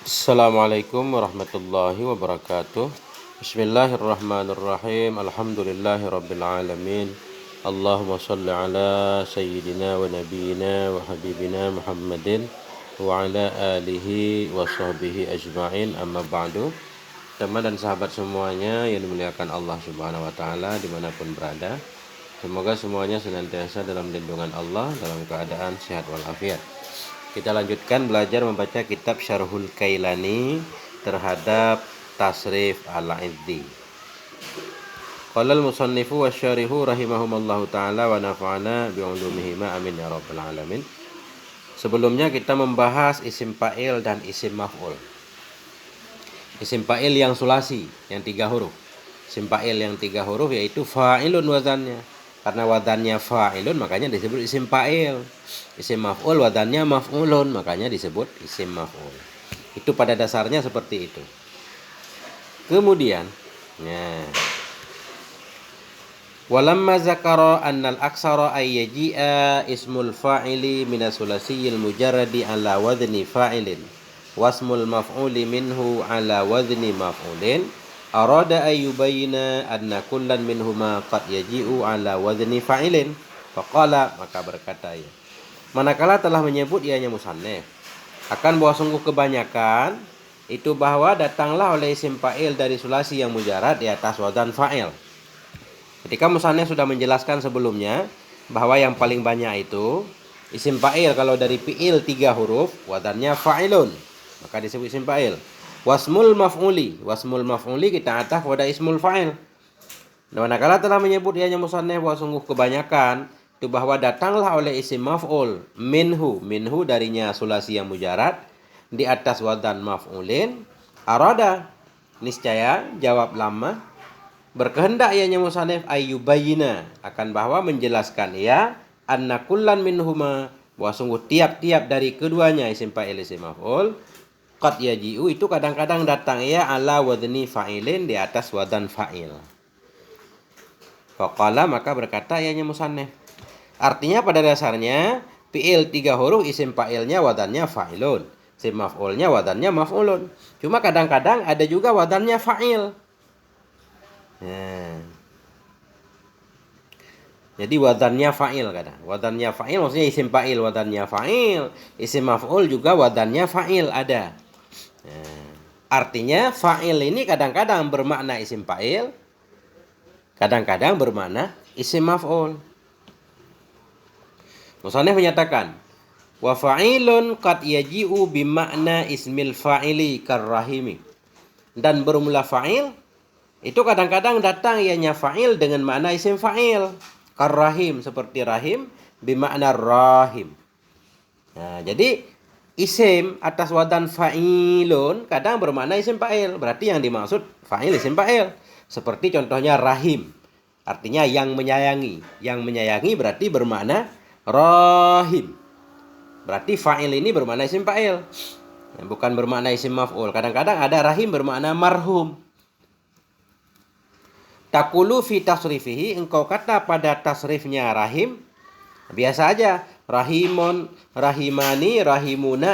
Assalamualaikum warahmatullahi wabarakatuh. Bismillahirrahmanirrahim. Alhamdulillahi rabbil alamin. Allahumma salli ala sayyidina wa nabiyina wa habibina Muhammadin wa ala alihi wa sahbihi ajma'in, amma ba'du. Teman dan sahabat semuanya yang dimuliakan Allah Subhanahu wa taala dimanapun berada, semoga semuanya senantiasa dalam lindungan Allah, dalam keadaan sehat walafiat. Kita lanjutkan belajar membaca kitab Syarhul Kailani terhadap Tasrif Al-Izzi. Qala al-musannifu wasyarihu rahimahumallahu ta'ala wa nafa'ana bi'ulumihima amin ya rabbal alamin. Sebelumnya kita membahas isim fa'il dan isim maf'ul. Isim fa'il yang sulasi, yang 3 huruf. Isim fa'il yang 3 huruf yaitu fa'ilun wazannya. Karena wadannya fa'ilun makanya disebut isim fa'il. Isim maf'ul wadannya maf'ulun makanya disebut isim maf'ul. Itu pada dasarnya seperti itu. Kemudian, walamma zakara annal aksara ay yaji'a ismul fa'ili minas sulasiyil mujarradi ala wadni fa'ilin wasmul maf'uli minhu ala wadni maf'ulin arada ayyubayna anna kullan minhuma qad yaji'u ala wadni fa'ilin. Faqala, maka berkata ia, manakala telah menyebut ianya musannif akan bahwa sungguh kebanyakan itu bahwa datanglah oleh isim fa'il dari sulasi yang mujarad di atas wadan fa'il. Ketika musannif sudah menjelaskan sebelumnya bahwa yang paling banyak itu isim fa'il kalau dari fi'il 3 huruf wadannya fa'ilun, maka disebut isim fa'il. Wasmul maf'uli kita ataf pada ismul fa'il. Nah, manakala telah menyebut ianya musannif bahwa sungguh kebanyakan itu bahwa datanglah oleh isim maf'ul minhu darinya sulasi yang mujarad di atas wadan maf'ulin, arada niscaya jawab lama berkehendak ianya musannif ayyubayina akan bahwa menjelaskan ia anna kullan minhuma bahwa sungguh tiap-tiap dari keduanya isim fa'il isim maf'ul qad yaji'u itu kadang-kadang datang ia ala wadni fa'ilin di atas wadan fa'il. Faqala, maka berkata ianya musannif, artinya pada dasarnya fi'il 3 huruf isim fa'ilnya wadannya fa'ilun, isim maf'ulnya wadannya maf'ulun. Cuma kadang-kadang ada juga wadannya fa'il. Jadi wadannya fa'il kadang. Wadannya fa'il maksudnya isim fa'il wadannya fa'il, isim maf'ul juga wadannya fa'il ada. Artinya fa'il ini kadang-kadang bermakna isim fa'il, kadang-kadang bermakna isim maf'ul. Musannif menyatakan, wa fa'ilun qad yaji'u bimakna ismil fa'ili karrahimi. Dan bermula fa'il itu kadang-kadang datang ianya fa'il dengan makna isim fa'il. Karrahim, seperti rahim, bimakna rahim. Nah, jadi isim atas wadan fa'ilun kadang bermakna isim fa'il. Berarti yang dimaksud fa'il isim fa'il. Seperti contohnya rahim, artinya yang menyayangi. Yang menyayangi berarti bermakna rahim. Berarti fa'il ini bermakna isim fa'il, bukan bermakna isim maf'ul. Kadang-kadang ada rahim bermakna marhum. Takulu fi tasrifihi, engkau kata pada tasrifnya rahim biasa aja, rahimun, rahimani, rahimuna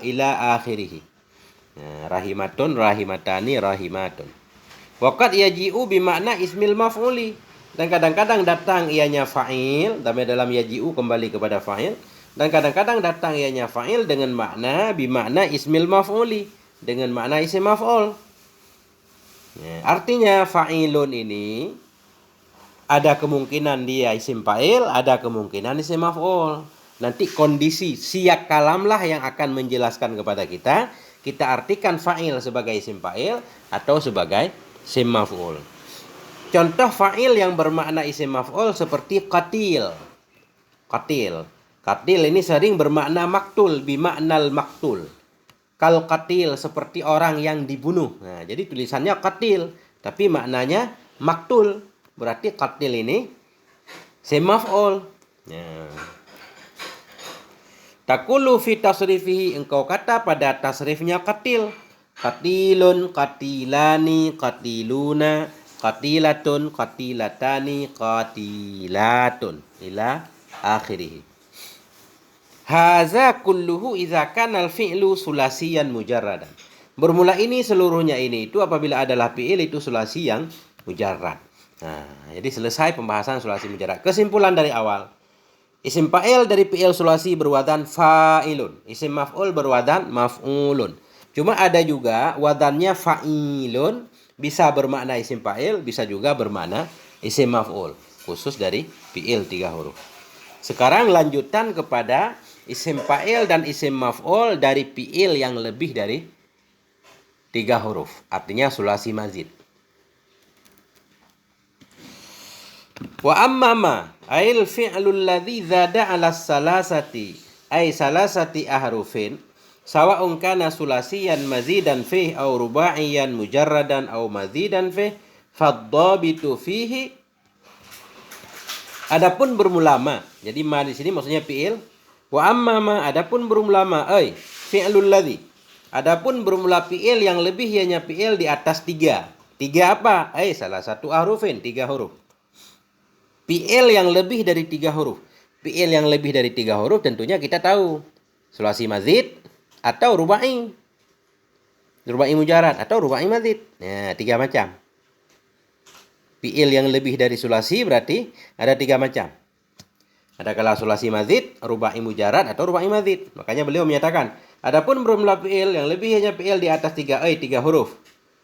ila akhirih. Rahimatun, rahimatani, rahimatun. Waqad yaji'u bimakna ismil maf'uli, dan kadang-kadang datang ianya fa'il, dalam yaji'u kembali kepada fa'il, dan kadang-kadang datang ianya fa'il dengan makna bimakna ismil maf'uli, dengan makna isim maf'ul. Artinya fa'ilun ini ada kemungkinan dia isim fa'il, ada kemungkinan isim maf'ul. Nanti kondisi siyak kalamlah yang akan menjelaskan kepada kita, kita artikan fa'il sebagai isim fa'il atau sebagai isim maf'ul. Contoh fa'il yang bermakna isim maf'ul seperti qatil. Qatil ini sering bermakna maktul, bimaknal maktul. Kal qatil, seperti orang yang dibunuh. Nah, jadi tulisannya qatil, tapi maknanya maktul. Berarti qatil ini isim maf'ul. Takulu fi tasrifihi, engkau kata pada tasrifnya qatil. Qatilun, qatilani, qatiluna, qatilatun, qatilatani, qatilatun ila akhirih. Haza kulluhu idza kana al-fi'lu sulasiyan mujarradan. Bermula ini seluruhnya ini itu apabila adalah fi'il itu sulasi yang mujarrad. Nah, jadi selesai pembahasan sulasi mujarrad. Kesimpulan dari awal. Isim fa'il dari fi'il sulasi berwadan fa'ilun. Isim maf'ul berwadan maf'ulun. Cuma ada juga wadannya fa'ilun, bisa bermakna isim fa'il, bisa juga bermakna isim maf'ul. Khusus dari fi'il 3 huruf. Sekarang lanjutan kepada isim fa'il dan isim maf'ul dari fi'il yang lebih dari 3 huruf. Artinya sulasi mazid. Wa amma ma ail fi'lul ladzi zada 'ala salasati ay salasati ahrufin sawa'un kana sulasiyan mazidan fih aw rubaiyan mujarradan aw mazidan fih fadhabitu fihi. Adapun bermula ma. Jadi ma di sini maksudnya fi'il. Wa amma ma adapun bermula ma ay fi'lul ladzi. Adapun bermula fi'il yang lebih ianya fi'il di atas 3. 3 apa? Salah satu ahrufin, 3 huruf. Fi'il yang lebih dari 3 huruf. Fi'il yang lebih dari 3 huruf tentunya kita tahu. Sulasi mazid atau rubai. Rubai mujarrad atau rubai mazid. Nah, 3 macam. Fi'il yang lebih dari sulasi berarti ada 3 macam. Ada kala sulasi mazid, rubai mujarrad atau rubai mazid. Makanya beliau menyatakan, adapun bermula fi'il yang lebih hanya fi'il di atas 3 huruf.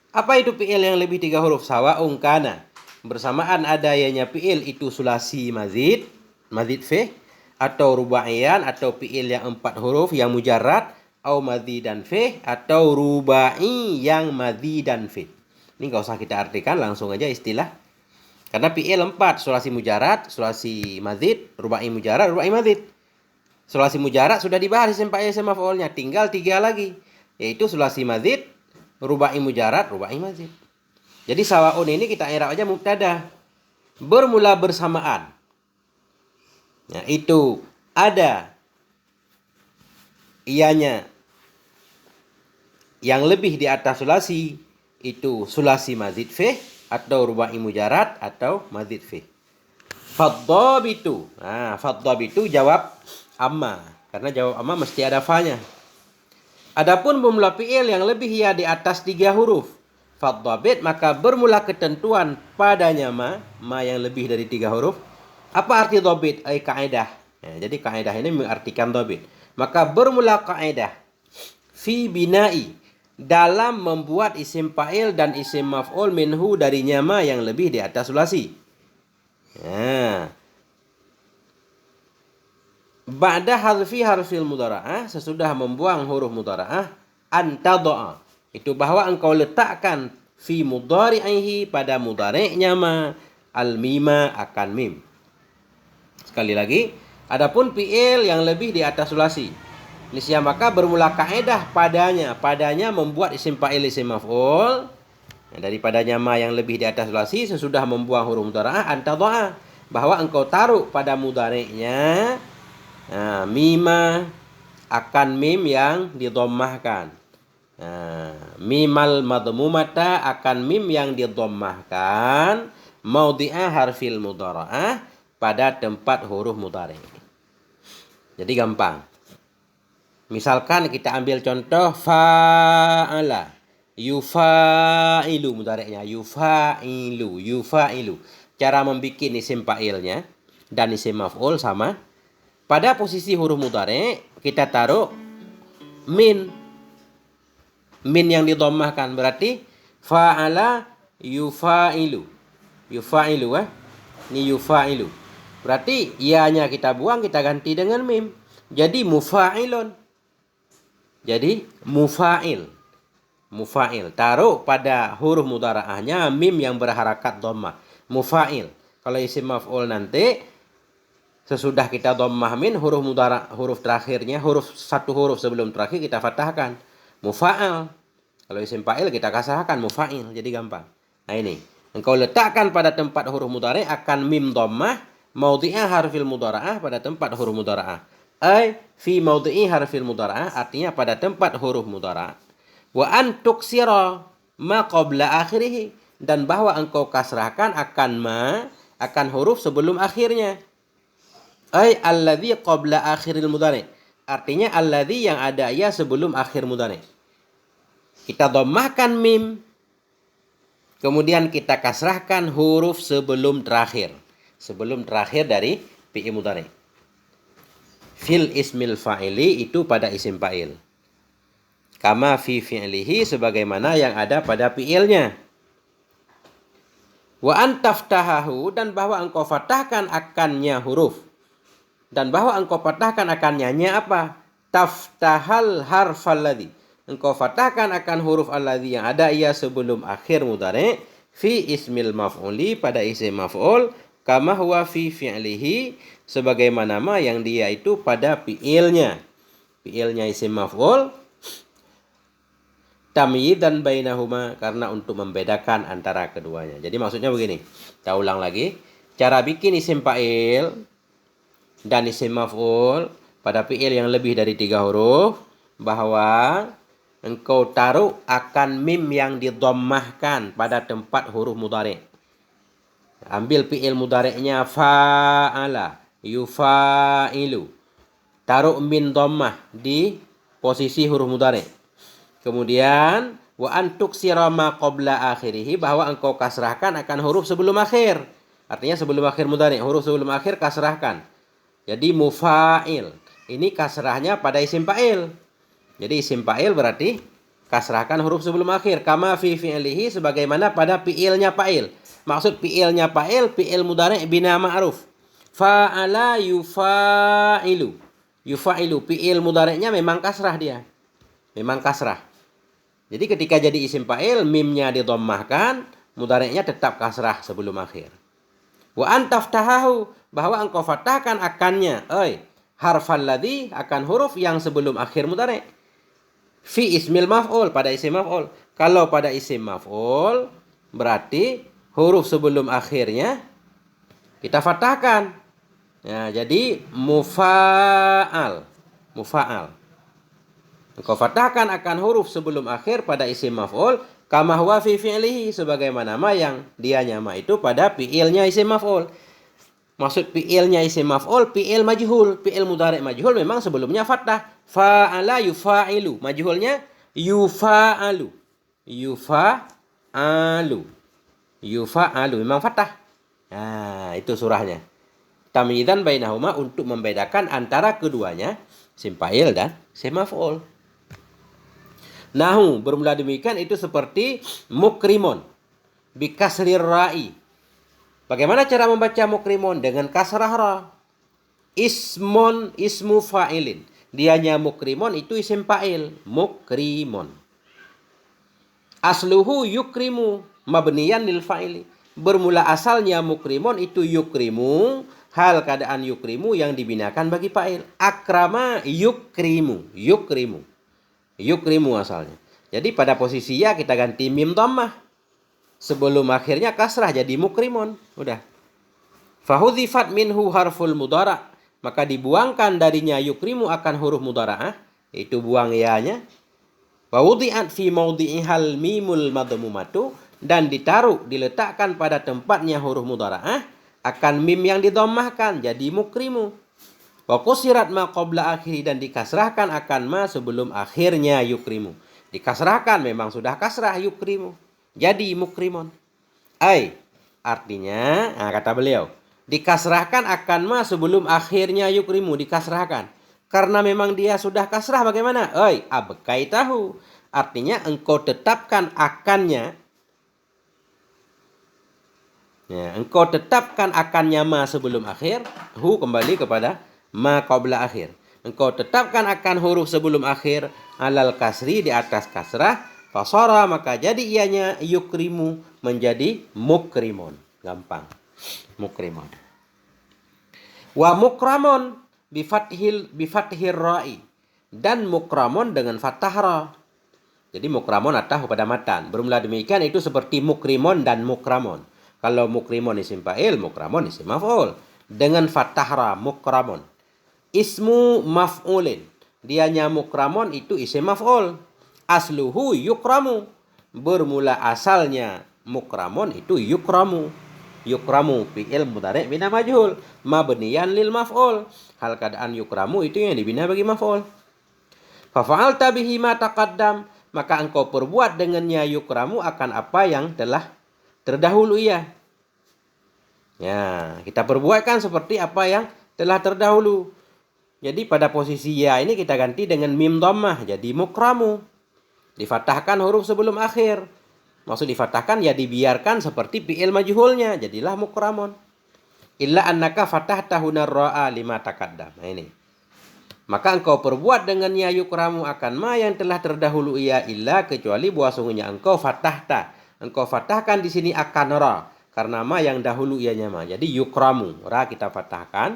Apa itu fi'il yang lebih 3 huruf? Sawa'un kana. Bersamaan adanya fi'il itu sulasi mazid, mazid fi, atau rubaiyan atau fi'il yang 4 huruf yang mujarrad, atau mazidan fi, atau rubai yang mazidan fi. Ini nggak usah kita artikan, langsung aja istilah. Karena fi'il 4, sulasi mujarrad, sulasi mazid, rubai mujarrad, rubai mazid. Sulasi mujarrad sudah dibahas isim fa'il isim maf'ulnya, tinggal 3 lagi, yaitu sulasi mazid, rubai mujarrad, rubai mazid. Jadi sawaun ini kita i'rab aja mubtada. Bermula bersamaan. Ya, itu ada ianya yang lebih di atas sulasi, itu sulasi mazid fi atau rubai mujarrad atau mazid fi. Fadhabitu. Nah, fadhabitu jawab amma. Karena jawab amma mesti ada fa-nya. Adapun bermula fi'il yang lebih ya di atas 3 huruf. Fadhabit, maka bermula ketentuan padanya ma yang lebih dari 3 huruf. Apa arti dhabit? Kaidah. Ya, jadi kaidah ini mengartikan dhabit. Maka bermula kaidah fi binai, dalam membuat isim fa'il dan isim maf'ul minhu darinya ma yang lebih di atas sulasi. Ya. Ba'da hadfi harfil mudhara'ah, sesudah membuang huruf mudhara'ah, antadha'a. Itu bahwa engkau letakkan fi mudhari'ihi pada mudhari'nya ma al-mima akan mim. Sekali lagi, adapun fi'il yang lebih di atas sulasi. Nisya maka bermula kaidah padanya membuat isim fa'il isim maf'ul. Daripadanya ma yang lebih di atas sulasi sesudah membuang huruf mudhara'ah antadha'a, bahwa engkau taruh pada mudhari'nya mima akan mim yang didommahkan. Mimal madmumata akan mim yang didommahkan maudhi'a harfil mudhara'ah pada tempat huruf mudhari'. Jadi gampang. Misalkan kita ambil contoh fa'ala, yufa'ilu mudhari'nya, yufa'ilu. Cara membuat isim fa'ilnya dan isim maf'ul sama. Pada posisi huruf mudhari' kita taruh min yang didommahkan, berarti fa'ala yufa'ilu. Ini yufa'ilu. Berarti ianya kita buang, kita ganti dengan mim. Jadi mufa'ilun. Jadi mufa'il. Taruh pada huruf mudhara'ahnya mim yang berharakat dhammah. Mufa'il. Kalau isim maf'ul nanti sesudah kita dhammah min huruf terakhirnya, satu huruf sebelum terakhir kita fathahkan. Mufa'al. Kalau isim fa'il kita kasahkan mufa'il, jadi gampang. Nah ini, engkau letakkan pada tempat huruf mudhari' akan mim dhammah maudhi'a harfil mudhara'ah pada tempat huruf mudhara'ah. Fi maudhi'i harfil mudhara'ah artinya pada tempat huruf mudhara'ah. Wa an tuksira ma qabla akhirih, dan bahwa engkau kasrahkan akan huruf sebelum akhirnya. Alladzi qabla akhiril mudhari', Artinya alladzi yang ada ya sebelum akhir mudhari. Kita dhammahkan mim, kemudian kita kasrahkan huruf sebelum terakhir. Sebelum terakhir dari fi'il mudhari. Fil ismil fa'ili itu pada isim fa'il. Kama fi fi'lihi sebagaimana yang ada pada fi'ilnya. Wa antaftahahu dan bahwa engkau fatahkan akannya huruf. Dan bahwa engkau fatahkan akannya apa? Taftahal harfal ladzi. Engkau fatahkan akan huruf alladzi yang ada ia sebelum akhir mudhari fi ismil maf'uli pada isim maf'ul kama huwa fi fi'lihi sebagaimana yang dia itu pada fi'ilnya. Fi'ilnya isim maf'ul tamyidan bainahuma karena untuk membedakan antara keduanya. Jadi maksudnya begini. Kita ulang lagi. Cara bikin isim fa'il dan isim maf'ul pada fi'il yang lebih dari 3 huruf bahwa engkau taruh akan mim yang didhammahkan pada tempat huruf mudhari. Ambil fi'il mudhari'nya fa'ala, yufa'ilu. Taruh min dhammah di posisi huruf mudhari. Kemudian wa antuk sirama qabla akhirih bahwa engkau kasrahkan akan huruf sebelum akhir. Artinya sebelum akhir mudhari, huruf sebelum akhir kasrahkan. Jadi mufa'il. Ini kasrahnya pada isim fa'il. Jadi isim fa'il berarti kasrahkan huruf sebelum akhir. Kama fi fi'lihi sebagaimana pada fi'ilnya fa'il. Maksud fi'ilnya fa'il, fi'il mudhari' bina ma'ruf. Fa'ala yufa'ilu. Yufa'ilu. Fi'il mudhari'nya memang kasrah dia. Memang kasrah. Jadi ketika jadi isim fa'il, mimnya didhammahkan, mudhari'nya tetap kasrah sebelum akhir. Wa antaftahahu bahwa engkau fatahkan akannya. Harfal ladzi akan huruf yang sebelum akhir mudhari'. Fi ismil maf'ul pada isim maf'ul. Kalau pada isim maf'ul berarti huruf sebelum akhirnya kita fatahkan. Ya, jadi mufa'al. Mufa'al. Engkau fatahkan akan huruf sebelum akhir pada isim maf'ul kama huwa fi fi'lihi sebagaimana yang dia nyama itu pada fi'ilnya isim maf'ul. Maksud fi'ilnya isim maf'ul, fi'il majhul. Fi'il mudhari' majhul memang sebelumnya fathah. Fa'ala yufa'ilu. Majhulnya yufa'alu. Yufa'alu. Yufa'alu. Memang fathah. Nah, itu surahnya. Tamyidzan bainahuma untuk membedakan antara keduanya. Isim fa'il dan isim maf'ul. Nahu bermula demikian itu seperti mukrimun. Bikasrir ra'i. Bagaimana cara membaca mukrimun? Dengan kasrah ra. Ismu fa'ilin. Dianya mukrimun itu isim fa'il. Mukrimun. Asluhu yukrimu. Mabniyan lil fa'ili. Bermula asalnya mukrimun itu yukrimu. Hal keadaan yukrimu yang dibinakan bagi fa'il. Akrama yukrimu. Yukrimu. Yukrimu asalnya. Jadi pada posisi ya kita ganti mim dhammah. Sebelum akhirnya kasrah jadi mukrimun. Udah. Fahudhifat minhu harful mudhara. Maka dibuangkan darinya yukrimu akan huruf mudhara'ah. Itu buang ya-nya. Wawudhi'at fi mawdi'ihal mimul madmumatu. Dan ditaruh, diletakkan pada tempatnya huruf mudhara'ah. Akan mim yang didhammahkan. Jadi mukrimu. Wa qusirat ma qabla akhiri dan dikasrahkan akan ma sebelum akhirnya yukrimu. Dikasrahkan memang sudah kasrah yukrimu. Jadi mukrimun. Artinya, kata beliau, dikasrahkan akan ma sebelum akhirnya yukrimu, dikasrahkan. Karena memang dia sudah kasrah bagaimana? Abkai tahu. Artinya engkau tetapkan akannya. Ya, engkau tetapkan akannya ma sebelum akhir. Hu kembali kepada ma qabla akhir. Engkau tetapkan akan huruf sebelum akhir alal kasri di atas kasrah. Fasara maka jadi ianya yukrimu menjadi mukrimun. Gampang. Mukrimun. Wa mukramun bifathir ra'i. Dan mukramun dengan fathah ra. Jadi mukramun atah pada matan. Bermula demikian itu seperti mukrimun dan mukramun. Kalau mukrimun isim fa'il, mukramun isim maf'ul. Dengan fathah ra mukramun. Ismu maf'ulin. Dianya mukramun itu isim maf'ul. Asluhu yukramu. Bermula asalnya mukramun itu yukramu. yukramu fi'il mudhari' bina majhul mabniyan lil maf'ul. Hal keadaan yukramu itu yang dibina bagi maf'ul. Fa fa'alta bihi ma taqaddam, maka engkau perbuat dengannya yukramu akan apa yang telah terdahulu ia. Ya, kita perbuatkan seperti apa yang telah terdahulu. Jadi pada posisi ya ini kita ganti dengan mim dhammah jadi mukramu. Difathahkan huruf sebelum akhir. Maksud difathahkan ya dibiarkan seperti fi'il majhulnya, jadilah mukramun. Illa annaka fatahtahu narra'a lima taqaddam. Nah ini. Maka engkau perbuat dengannya yukramu akan ma yang telah terdahulu ia illa kecuali bahwasanya engkau fathahta. Engkau fathahkan di sini akan ra karena ma yang dahulu ianya ma. Jadi yukramu, ra kita fathahkan,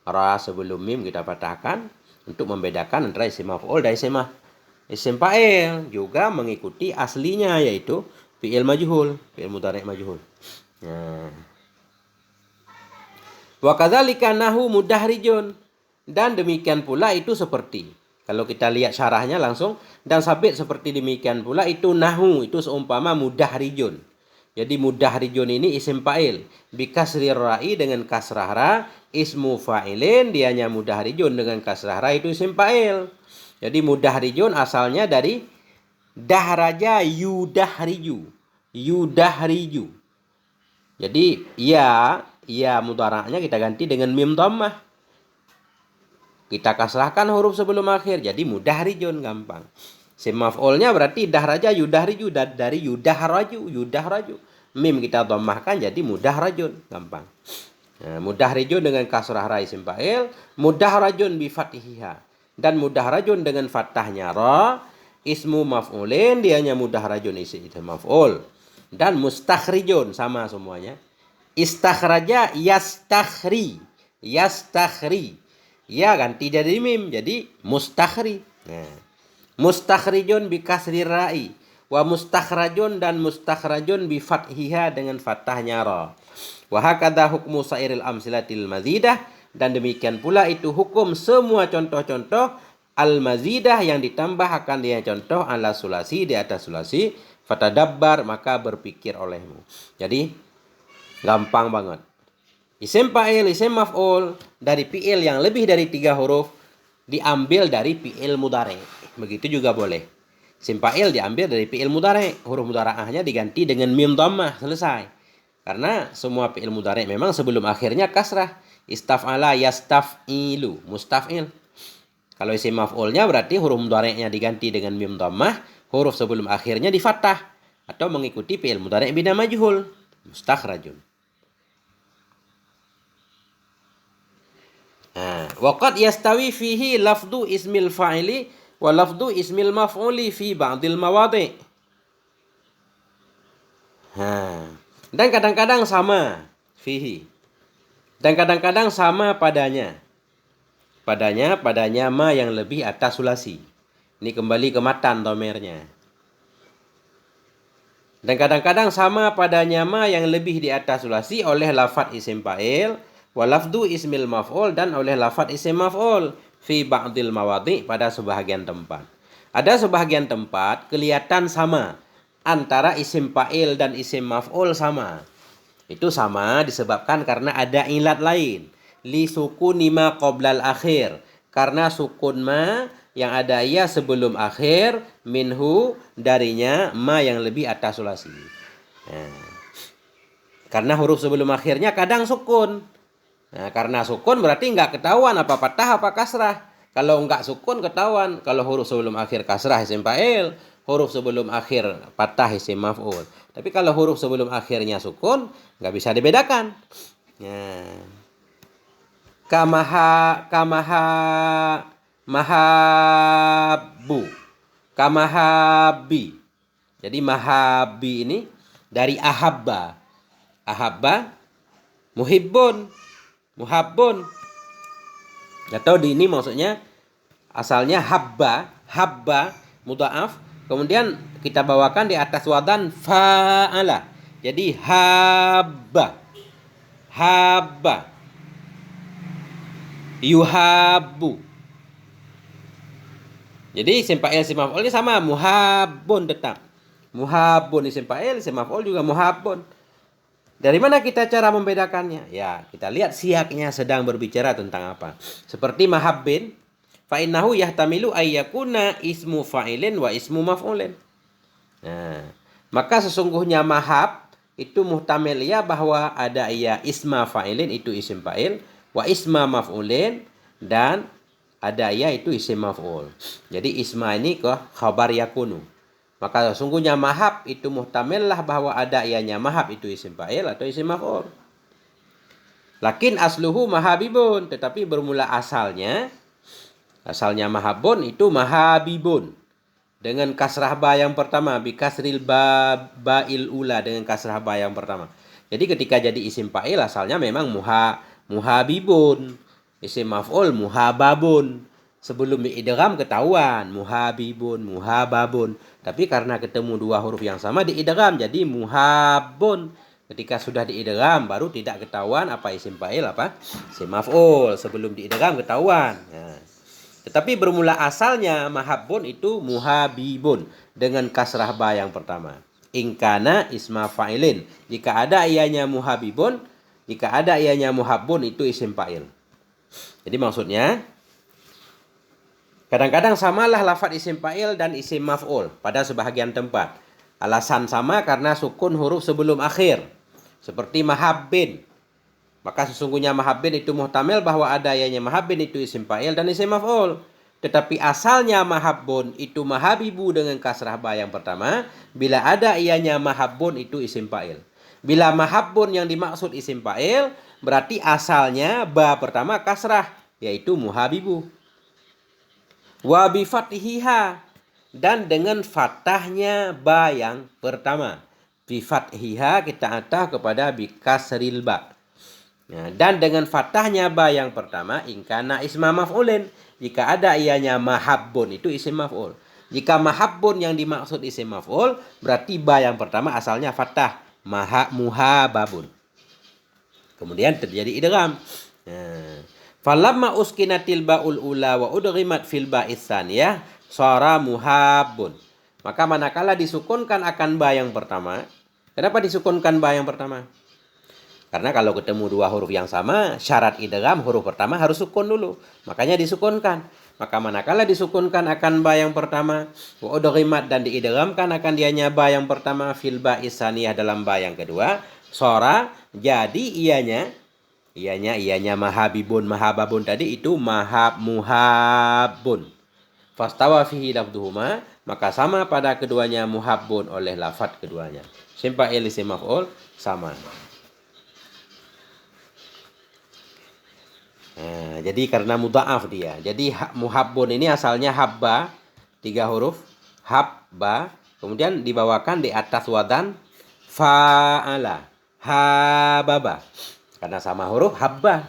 ra sebelum mim kita fathahkan untuk membedakan antara isim maf'ul dan isim fa'il, juga mengikuti aslinya yaitu fi'il majhul, fi'il mudhari' majhul. Nah. Wa kadzalika nahu mudahrijun. Dan demikian pula itu seperti. Kalau kita lihat syarahnya langsung. Dan sabit seperti demikian pula itu nahu. Itu seumpama mudahrijun. Jadi mudahrijun ini isim fa'il. Bikasri ra'i dengan kasrah ra. Ismu fa'ilin. Dianya mudahrijun dengan kasrah ra itu isim fa'il. Jadi mudahrijun asalnya dari dahraja yudahriju. Yudahriju. Jadi ya mudhara'nya kita ganti dengan mim dhammah. Kita kasrahkan huruf sebelum akhir jadi mudahrijun, gampang. Isim maf'ulnya berarti dahraja yudahriju dari yudahraju. Mim kita dhammahkan jadi mudahrajun, gampang. Nah, mudahrijun dengan kasrah ra isim fa'il, mudahrajun bi fathiha. Dan mudahrajun dengan fathahnya ra, ismu maf'ulin dianya mudahrajun isim maf'ul. Dan mustakhrijun sama semuanya. Istakhraja yastakhri. Ya ganti jadi mim jadi mustakhri. Nah, mustakhrijun bi kasri ra'i wa mustakhrajun dan mustakhrajun bi fathiha dengan fathahnya ra. Wa hakadha hukmu sairil amsilatil mazidah, dan demikian pula itu hukum semua contoh-contoh al-mazidah yang ditambah akan dia contoh ala sulasi di atas sulasi. Fatadabbar, maka berpikir olehmu. Jadi gampang banget. Isim fa'il, isim maf'ul dari fi'il yang lebih dari 3 huruf diambil dari fi'il mudhari'. Begitu juga boleh. Isim fa'il diambil dari fi'il mudhari', huruf mudhara'ahnya diganti dengan mim dhammah, selesai. Karena semua fi'il mudhari' memang sebelum akhirnya kasrah. Istaf'ala yastaf'ilu, mustaf'il. Kalau isim maf'ulnya berarti huruf mudhari'nya diganti dengan mim dhammah, huruf sebelum akhirnya di fathah atau mengikuti fi'il mudhari' bina majhul, mustakhrajun. Waqad yastawi fihi lafdu ismil fa'ili wa lafdu ismil maf'uli fi ba'dil mawadhi'. Dan kadang-kadang sama fihi. Dan kadang-kadang sama padanya. Padanya ma yang lebih atas sulasi. Ini kembali ke matan domernya. Dan kadang-kadang sama padanya ma yang lebih di atas sulasi oleh lafadz isim fa'il wa lafdu ismil maf'ul dan oleh lafadz isim maf'ul fi ba'dil mawadhi' pada sebahagian tempat. Ada sebahagian tempat kelihatan sama antara isim fa'il dan isim maf'ul sama. Itu sama disebabkan karena ada ilat lain. Li sukuni ma qoblal akhir. Karena sukun ma yang ada ia sebelum akhir, minhu darinya ma yang lebih atas sulasi. Karena huruf sebelum akhirnya kadang sukun. Nah, karena sukun berarti nggak ketahuan apa fathah apa kasrah. Kalau nggak sukun ketahuan. Kalau huruf sebelum akhir kasrah isim fa'il, huruf sebelum akhir fathah isim maf'ul. Tapi kalau huruf sebelum akhirnya sukun nggak bisa dibedakan. Nah. Mahabbu, kamahabi. Jadi mahabi ini dari ahabba. Ahabba muhibbun, muhabbun. Atau di ini maksudnya asalnya habba mudha'af, kemudian kita bawakan di atas wadan fa'ala. Jadi habba yuhabbu. Jadi isim fa'il isim maf'ul ini sama, muhabbun tetap. Muhabbun isim fa'il, isim maf'ul juga muhabbun. Dari mana kita cara membedakannya? Ya, kita lihat siaknya sedang berbicara tentang apa. Seperti mahabbin, fa innahu yahtamilu ayyakuna ismu fa'ilin wa ismu maf'ulin. Nah, maka sesungguhnya mahab itu muhtamil ya bahwa ada ya isma fa'ilin itu isim fa'il, wa isma maf'ulin, dan ada ya itu isim maf'ul. Jadi isma ini ke khabar yakunu. Maka sesungguhnya mahab itu muhtamil lah bahwa ada ianya mahab itu isim fa'il atau isim maf'ul. Lakin asluhu mahabibun, tetapi bermula asalnya mahabun itu mahabibun dengan kasrah ba yang pertama, bi kasril ba'il ula, dengan kasrah ba yang pertama. Jadi ketika jadi isim fa'il asalnya memang muhabibun, isim maf'ul muhababun. Sebelum diidgham ketahuan muhabibun, muhababun. Tapi karena ketemu dua huruf yang sama diidgham jadi muhabun. Ketika sudah diidgham baru tidak ketahuan apa isim fa'il apa isim maf'ul. Sebelum diidgham ketahuan. Nah. Tetapi bermula asalnya mahabbun itu muhabibun dengan kasrah ba yang pertama. Ingkana isma fa'ilin. Jika ada ianya muhabibun, jika ada ianya muhabbun itu isim fa'il. Jadi maksudnya kadang-kadang samalah lafaz isim fa'il dan isim maf'ul pada sebahagian tempat. Alasan sama karena sukun huruf sebelum akhir. Seperti mahabbin. Maka sesungguhnya mahabbin itu muhtamil bahwa ada ianya mahabbin itu isim fa'il dan isim maf'ul. Tetapi asalnya mahabbun itu mahabibu dengan kasrah ba yang pertama. Bila ada ianya mahabbun itu isim fa'il. Bila mahabbun yang dimaksud isim fa'il, berarti asalnya ba pertama kasrah, yaitu muhabibu. Wa bi fathiha, dan dengan fathahnya ba yang pertama. Bi fathiha kita atah kepada bi kasril ba. Nah, dan dengan fathahnya ba yang pertama ingkana isma maf'ulin, jika ada ianya mahabbun itu isim maf'ul. Jika mahabbun yang dimaksud isim maf'ul, berarti ba yang pertama asalnya fathah, muhababun. Kemudian terjadi idgham. Nah, falamma uskinatil ba'ul ula wa udghimat fil ba'is tsaniyah shara muhabbun. Maka manakala disukunkan akan ba yang pertama. Kenapa disukunkan ba yang pertama? Karena kalau ketemu dua huruf yang sama, syarat idgham huruf pertama harus sukun dulu. Makanya disukunkan. Maka manakala disukunkan akan ba yang pertama, wa udghimat, dan diidghamkan akan dianya ba yang pertama fil ba'is tsaniyah dalam ba yang kedua, shara jadi ianya mahabibun, mahababun tadi itu muhabun. Fastawa fihi lafduhuma, maka sama pada keduanya muhabun oleh lafaz keduanya. Isim fa'il isim maf'ul sama. Nah, jadi karena mudha'af dia. Jadi muhabun ini asalnya habba, 3 huruf, habba, kemudian dibawakan di atas wadan fa'ala, hababa. Karena sama huruf habba.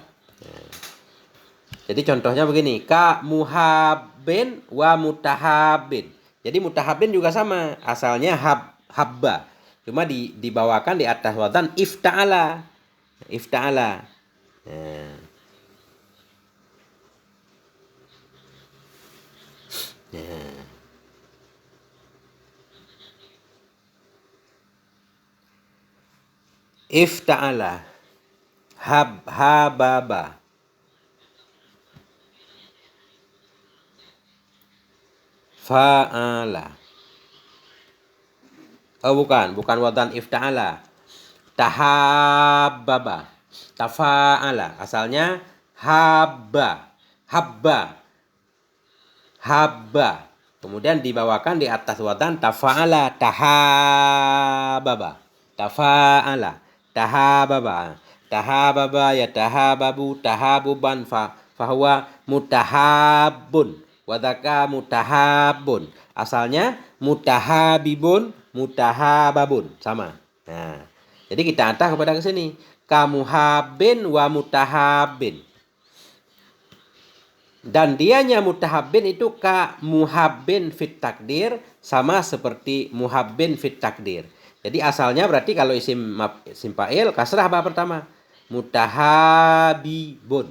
Jadi contohnya begini, ka muhabbin wa mutahabbin. Jadi mutahabbin juga sama, asalnya habba. Cuma dibawakan di atas wadan ifta'ala. Ifta'ala. Nah. Nah. Ifta'ala. Hababa. Fa'ala. Oh bukan wadan ifta'ala. Tahabbaba. Tafa'ala. Asalnya habba. Habba. Habba. Kemudian dibawakan di atas wadan tafa'ala. Tahabbaba. Tafa'ala. Tahabbaba. Tahabbaba ya tahabbabu tahabuban fahuwa mutahabbun. Wadaka mutahabun. Asalnya mutahabibun, mutahababun. Sama. Nah, jadi kita antah kepada ke sini. Kamuhabin wa mutahabin. Dan dianya mutahabin itu ka muhabbin fit takdir, sama seperti muhabbin fit takdir. Jadi asalnya berarti kalau isim fa'il kasrah ba pertama. Mutahabibun.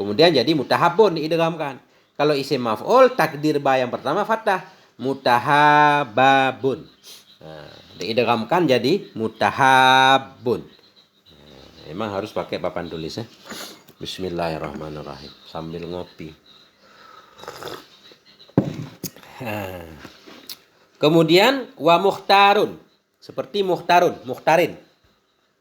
Kemudian jadi mutahabun diidghamkan. Kalau isim maf'ul takdir ba yang pertama fathah, mutahababun. Nah, diidghamkan jadi mutahabbun. Emang harus pakai papan tulis ya. Bismillahirrahmanirrahim. Sambil ngopi. Kemudian wa mukhtarun. Seperti mukhtarun, mukhtarin.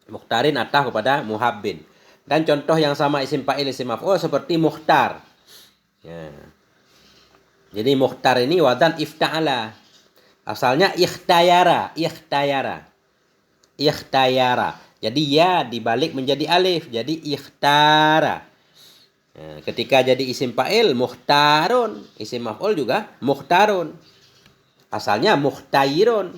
Mukhtarin atah kepada muhabbin. Dan contoh yang sama isim fa'il isim maf'ul seperti mukhtar. Ya. Jadi mukhtar ini wazan ifta'ala. Asalnya ikhtayara, ikhtayara. Ikhtayara. Jadi ya dibalik menjadi alif, jadi ikhtara. Nah, ketika jadi isim fa'il mukhtarun, isim maf'ul juga mukhtarun. Asalnya mukhtayirun,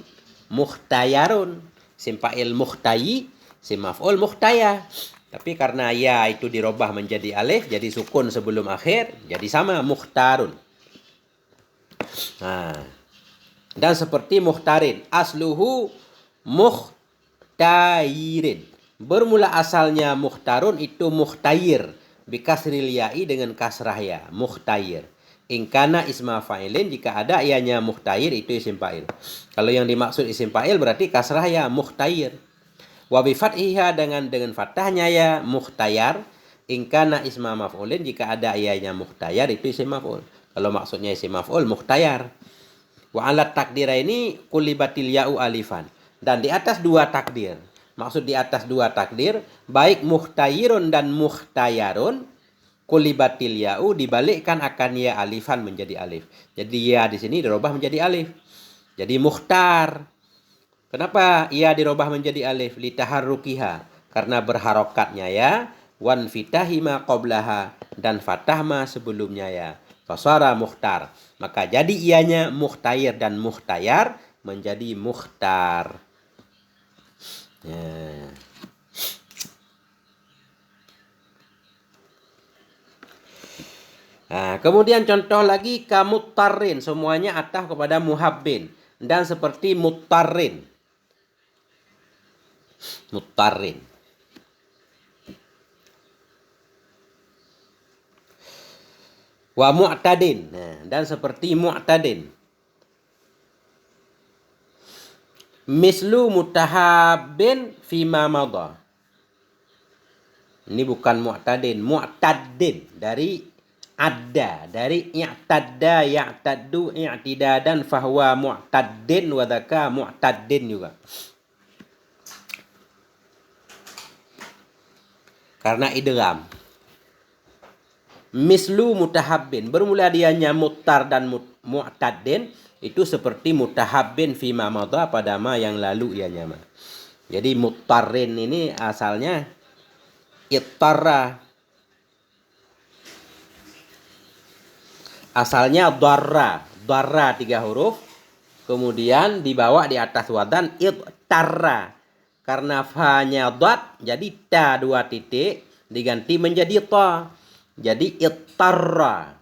mukhtayarun. Isim fa'il mukhtayi, isim maf'ul mukhtaya. Tapi karena ya itu dirubah menjadi alif, jadi sukun sebelum akhir, jadi sama mukhtarun. Nah, dan seperti mukhtarin, asluhu mukhtayirin. Bermula asalnya mukhtarun itu mukhtayir, bikasril ya'i dengan kasrah ya, mukhtayir. Ingkana isma fa'ilin, jika ada ianya mukhtayir itu isim fa'il. Kalau yang dimaksud isim fa'il berarti kasrah ya, mukhtayir. Wa bi fathiha dengan fathahnya ya, mukhtayar. Ingkana isma maf'ulin, jika ada ianya mukhtayar itu isim maf'ul. Kalau maksudnya isim maf'ul mukhtayar. Wa alat takdira ini kulibatil ya'u alifan. Dan di atas dua takdir. Maksud di atas dua takdir, baik mukhtayirun dan mukhtayarun, kulibatil ya'u dibalikkan akan ya alifan menjadi alif. Jadi ya di sini dirubah menjadi alif. Jadi mukhtar. Kenapa ya dirubah menjadi alif? Litaharrukiha. Karena berharokatnya ya. Wan fitahima qoblaha. Dan fatahma sebelumnya ya. Fasara mukhtar. Maka jadi ianya mukhtayir dan mukhtayar menjadi mukhtar. Ya. Nah, kemudian contoh lagi kamuttarin. Semuanya ataf kepada muhabbin. Dan seperti muttarin. Muttarin. Wa mu'tadin. Nah, dan seperti mu'tadin. Mislu mutahabbin fima madha. Ini bukan mu'tadin, mu'taddin dari adda, dari i'tadda, ya'taddu, i'tidadan fahuwa mu'taddin wa dzaka mu'taddin juga. Karena idgham. Mislu mutahabbin, bermula dianya muttar dan mu'taddin itu seperti mutahabbin fima madha pada ma yang lalu ianya ma. Jadi muttarin ini asalnya ittara. Asalnya dharra, dharra 3 huruf. Kemudian dibawa di atas wadan ittara. Karena fa-nya dhat, jadi ta 2 titik diganti menjadi ta. Jadi ittara.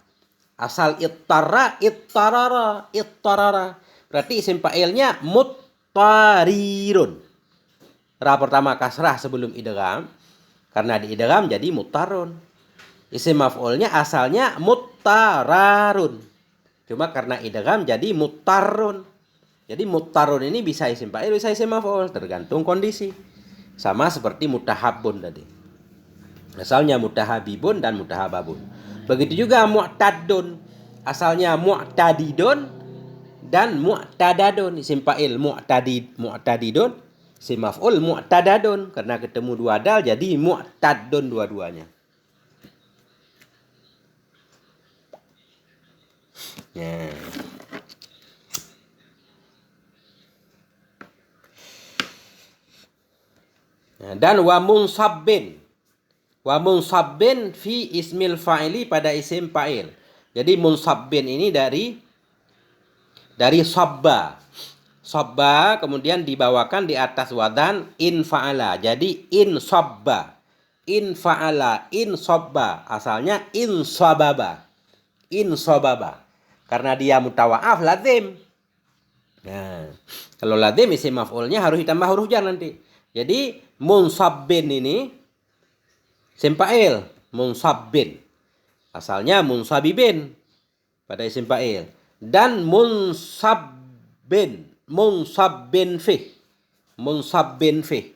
Asal ittara, ittarara, ittarara. Berarti isim fa'ilnya muttarirun. Ra pertama kasrah sebelum idgham. Karena di idgham jadi muttarun. Isim maf'ulnya asalnya muttararun. Cuma karena idgham jadi muttarun. Jadi muttarun ini bisa isim fa'il, bisa isim maf'ul, tergantung kondisi. Sama seperti mutahabbun tadi. Asalnya mutahabibun dan mutahababun. Begitu juga mu'taddun. Asalnya mu'tadidun dan mu'tadadun. Isim fa'il mu'tadidun. Isim maf'ul mu'tadadun. Karena ketemu 2 dal jadi mu'taddun dua-duanya. Ya. Dan wa munsabbin. Wa munsabbin fi ismil fa'ili pada isim fa'il. Jadi munsabbin ini dari sabba. Sabba kemudian dibawakan di atas wadan in fa'ala. Jadi in sabba. In fa'ala, in sabba. Asalnya in sababa. In sababa. Karena dia mutawa'af lazim. Nah, kalau lazim isim maf'ulnya harus ditambah huruf jar nanti. Jadi munsabbin ini isim fa'il, munsabbin. Asalnya munsabibin pada isim fa'il. Dan munsabbin munsabbin fih. Munsabbin fih.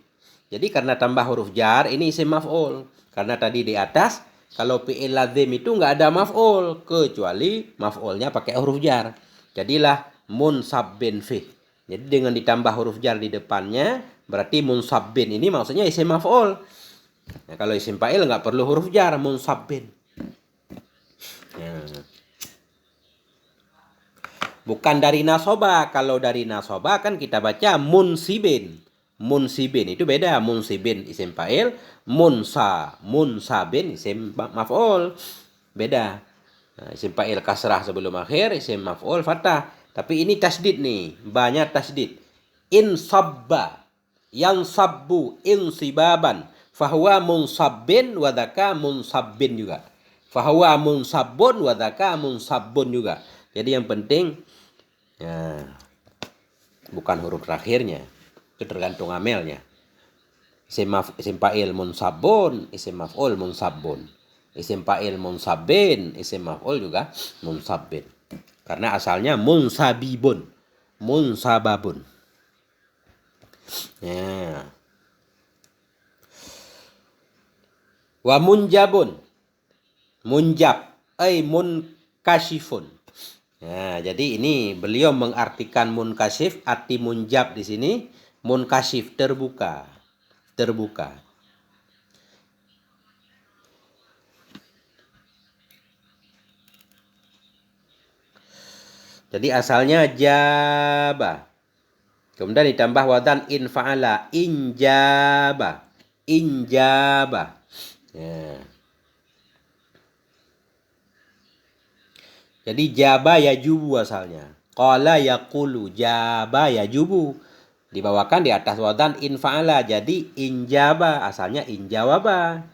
Jadi karena tambah huruf jar ini isim maf'ul. Karena tadi di atas kalau fi'il lazim itu nggak ada maf'ul kecuali maf'ulnya pakai huruf jar. Jadilah munsabbin fih. Jadi dengan ditambah huruf jar di depannya berarti munsabbin ini maksudnya isim maf'ul. Nah, kalau isim fa'il nggak perlu huruf jar, munsabbin. Nah. Bukan dari nasoba. Kalau dari nasoba kan kita baca munsibin. Munsibin itu beda. Munsibin isim fa'il, munsabin isim maf'ul. Beda. Nah, isim fa'il kasrah sebelum akhir, isim maf'ul fathah. Tapi ini tasdid nih, banyak tasdid. Insabba, yang sabbu, insibaban, fahuwa munsabbin wa dzaka munsabbin juga. Fahuwa munsabbun wa dzaka munsabbun juga. Jadi yang penting ya, bukan huruf terakhirnya. Itu tergantung amelnya. Isim fa'il munsabun, isim maf'ul munsabbun. Isim fa'il munsabbin, isim maf'ul juga munsabbin. Karena asalnya munsabibun, munsababun. Ya. Wa munjabun. Munjab ay munkashifun. Nah, jadi ini beliau mengartikan munkashif, arti munjab di sini munkashif, terbuka. Terbuka. Jadi asalnya jaba. Kemudian ditambah wadan infa'ala, injaba. Injaba. Ya. Jadi jaba yajubu asalnya. Qala yaqulu, jaba yajubu. Dibawakan di atas wadan infa'ala. Jadi injaba asalnya injawaba.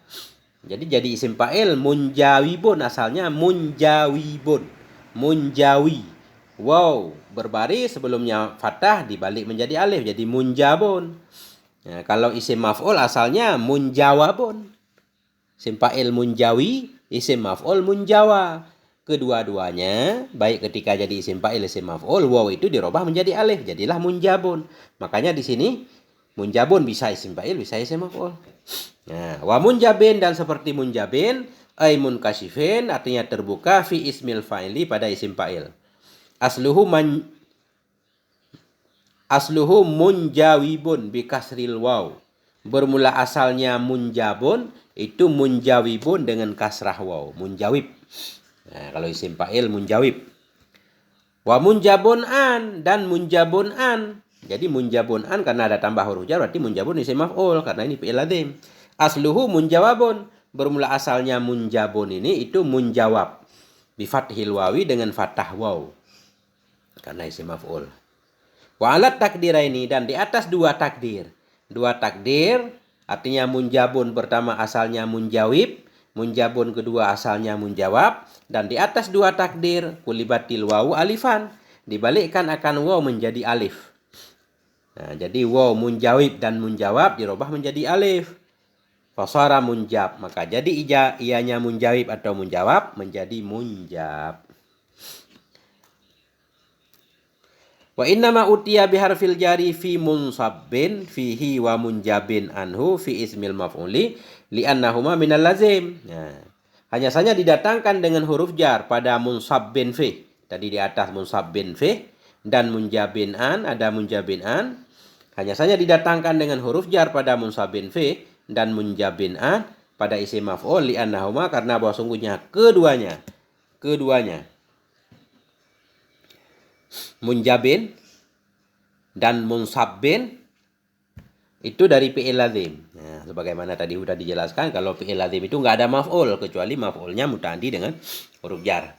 Jadi isim fa'il munjawibun asalnya munjawibun. Munjawi. Wow, berbaris sebelumnya fathah dibalik menjadi alif jadi munjabun. Nah, kalau isim maf'ul asalnya munjawabun. Isim fa'il munjawi, isim maf'ul munjawa. Kedua-duanya baik ketika jadi isim fa'il isim maf'ul waw itu dirubah menjadi alif jadilah munjabun. Makanya di sini munjabun bisa isim fa'il bisa isim maf'ul. Nah, wa munjabin dan seperti munjabin ay munkashifin artinya terbuka fi ismil fa'ili pada isim fa'il. Asluhu munjawibun bi kasril waw. Bermula asalnya munjabun itu munjawibun dengan kasrah waw, munjawib. Nah, kalau isim fa'il munjawib. Wa munjabun an dan munjabun an. Jadi munjabun an karena ada tambah huruf jar berarti munjabun isim maf'ul karena ini fi'il lazim. Asluhu munjawabun. Bermula asalnya munjabun ini itu munjawab. Bi fathil wawi dengan fathah waw. Karena isim maf'ul. Wa alat takdiraini dan di atas dua takdir. Dua takdir artinya munjabun pertama asalnya munjawib, munjabun kedua asalnya munjawab dan di atas dua takdir kulibatil wawu alifan dibalikkan akan waw menjadi alif. Nah, jadi waw munjawib dan munjawab dirubah menjadi alif. Fasara munjab maka jadi ianya munjawib atau munjawab menjadi munjab. Wa innama utiya biharfil jari fi munsabbin fihi wa munjabin anhu fi ismil maf'uli li'annahuma minal lazim. Nah, hanya saja didatangkan dengan huruf jar pada munsabbin fi. Tadi di atas munsabbin fi dan munjabin an ada munjabin an. Hanya saja didatangkan dengan huruf jar pada munsabbin fi dan munjabin an pada isim maf'ul li'annahuma karena bahwa sungguhnya keduanya munjabin dan munsabbin itu dari fi'il lazim. Nah, sebagaimana tadi sudah dijelaskan kalau fi'il lazim itu nggak ada maf'ul kecuali maf'ulnya muta'addi dengan huruf jar.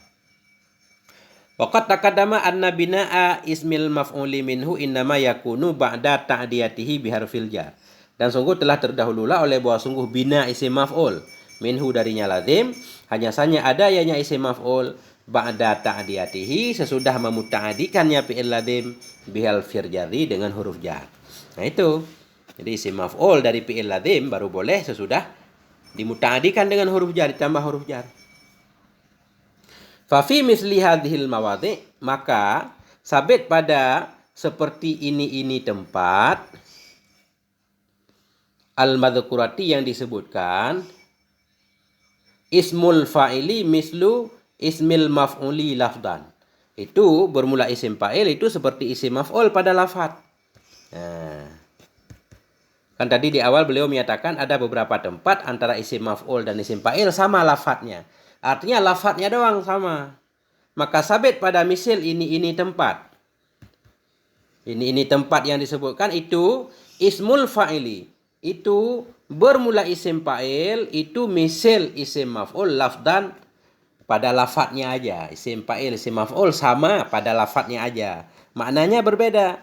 Waqad taqaddama anna bina'a ismil maf'uli minhu innama yakunu ba'da ta'diyatihi biharfil jar. Dan sungguh telah terdahululah oleh bahwa sungguh bina isim maf'ul minhu darinya lazim hanya saja ada ianya isim maf'ul ba'da ta'diyatihi sesudah memuta'adikannya fi'il lazim bihal firjari dengan huruf jar. Nah itu. Jadi isim maf'ul dari fi'il lazim baru boleh sesudah dimuta'adikan dengan huruf jar ditambah huruf jar. Fa fi misli hadhil mawadhi maka sabit pada seperti ini tempat al-madhkurati yang disebutkan ismul fa'ili mislu ismil maf'uli lafdan. Itu bermula isim fa'il itu seperti isim maf'ul pada lafaz. Nah, kan tadi di awal beliau menyatakan ada beberapa tempat antara isim maf'ul dan isim fa'il sama lafadznya. Artinya lafadznya doang sama. Maka sabit pada misil ini tempat. Ini tempat yang disebutkan itu ismul fa'ili. Itu bermula isim fa'il, itu misil isim maf'ul lafdan pada lafadznya aja. Isim fa'il, isim maf'ul sama pada lafadznya aja. Maknanya berbeda.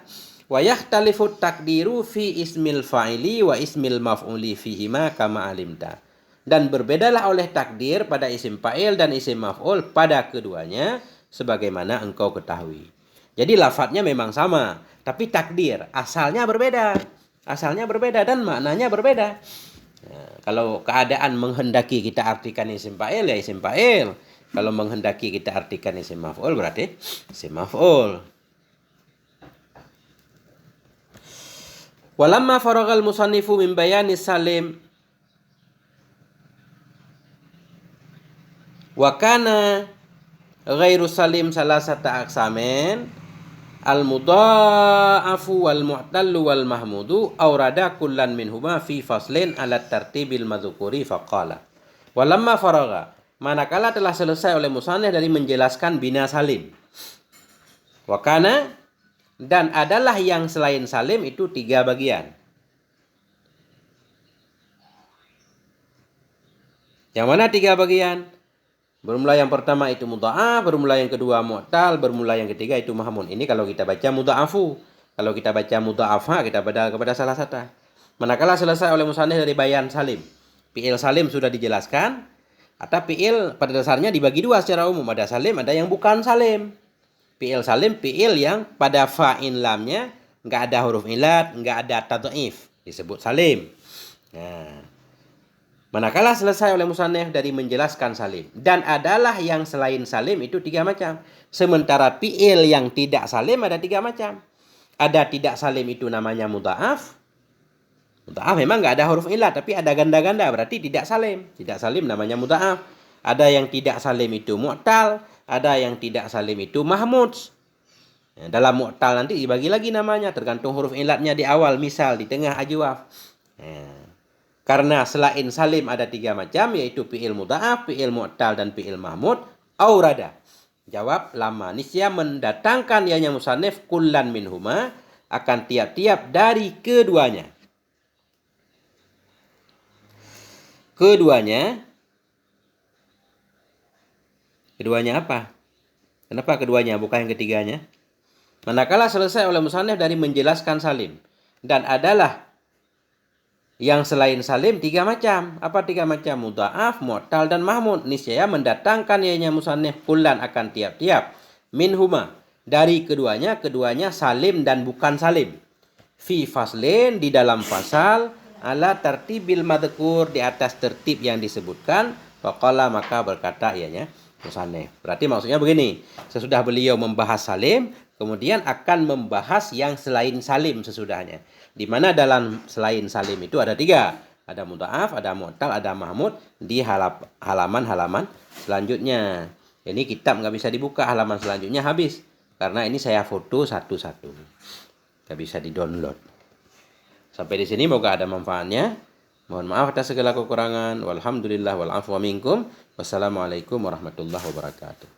Wa yakhtalifu takdiru fi ismil fa'ili wa ismil maf'uli fihima kama alimta. Dan berbedalah oleh takdir pada isim fa'il dan isim maf'ul pada keduanya sebagaimana engkau ketahui. Jadi lafadznya memang sama, tapi takdir asalnya berbeda. Asalnya berbeda dan maknanya berbeda. Nah, kalau keadaan menghendaki kita artikan isim fa'il ya isim fa'il. Kalau menghendaki kita artikan isim maf'ul berarti isim maf'ul. Walamma faragal musannifu min bayani salim wa kana ghairu salim salasata aqsamin al-mudha'afu wal mu'tallu wal mahmudu aurada kullan minhuma fi faslin ala tartibil madhukuri faqala. Walamma faraga, manakala telah selesai oleh musannif dari menjelaskan bina salim. Wakana, dan adalah yang selain salim itu 3 bagian. Yang mana 3 bagian? Bermula yang pertama itu mudha'af, bermula yang kedua mu'tal, bermula yang ketiga itu mahmun. Ini kalau kita baca mudha'afu. Kalau kita baca mudha'afa, kita baca kepada salah satu. Manakala selesai oleh musannif dari bayan salim. Fi'il salim sudah dijelaskan. Atau fi'il pada dasarnya dibagi 2 secara umum. Ada salim, ada yang bukan salim. Fi'il salim, fi'il yang pada fa'in lamnya nggak ada huruf ilat, nggak ada tad'if. Disebut salim. Nah, manakala selesai oleh musannif dari menjelaskan salim. Dan adalah yang selain salim itu 3 macam. Sementara fi'il yang tidak salim ada 3 macam. Ada tidak salim itu namanya mudha'af. Mudha'af memang nggak ada huruf ilat, tapi ada ganda-ganda, berarti tidak salim. Tidak salim namanya mudha'af. Ada yang tidak salim itu mu'tal. Ada yang tidak salim itu mahmud. Nah, dalam mu'tal nanti dibagi lagi namanya, tergantung huruf ilatnya di awal, misal di tengah ajwaf. Nah, karena selain salim ada 3 macam, yaitu fi'il mudha'af, fi'il mu'tal, dan fi'il mahmud. Aurada. Jawab lama. Nisya mendatangkan ianya musannif kullan minhuma, akan tiap-tiap dari keduanya. Keduanya apa? Kenapa keduanya, bukan yang ketiganya? Manakala selesai oleh musannif dari menjelaskan salim. Dan adalah yang selain salim 3 macam. Apa 3 macam? Mudha'af, mu'tal, dan mahmud. Niscaya mendatangkan ianya musannif kullan akan tiap-tiap. Minhuma. Dari keduanya salim dan bukan salim. Fi faslin, di dalam fasal. Ala tertibil madhkur, di atas tertib yang disebutkan. Faqala, maka berkata ianya musannif. Berarti maksudnya begini. Sesudah beliau membahas salim, kemudian akan membahas yang selain salim sesudahnya. Di mana dalam selain salim itu ada 3. Ada mudha'af, ada mu'tal, ada mahmud di halaman-halaman selanjutnya. Ini kitab nggak bisa dibuka, halaman selanjutnya habis. Karena ini saya foto satu-satu. Nggak bisa di-download. Sampai di sini moga ada manfaatnya. Mohon maaf atas segala kekurangan. Walhamdulillah wal afwa minkum. Wassalamualaikum warahmatullahi wabarakatuh.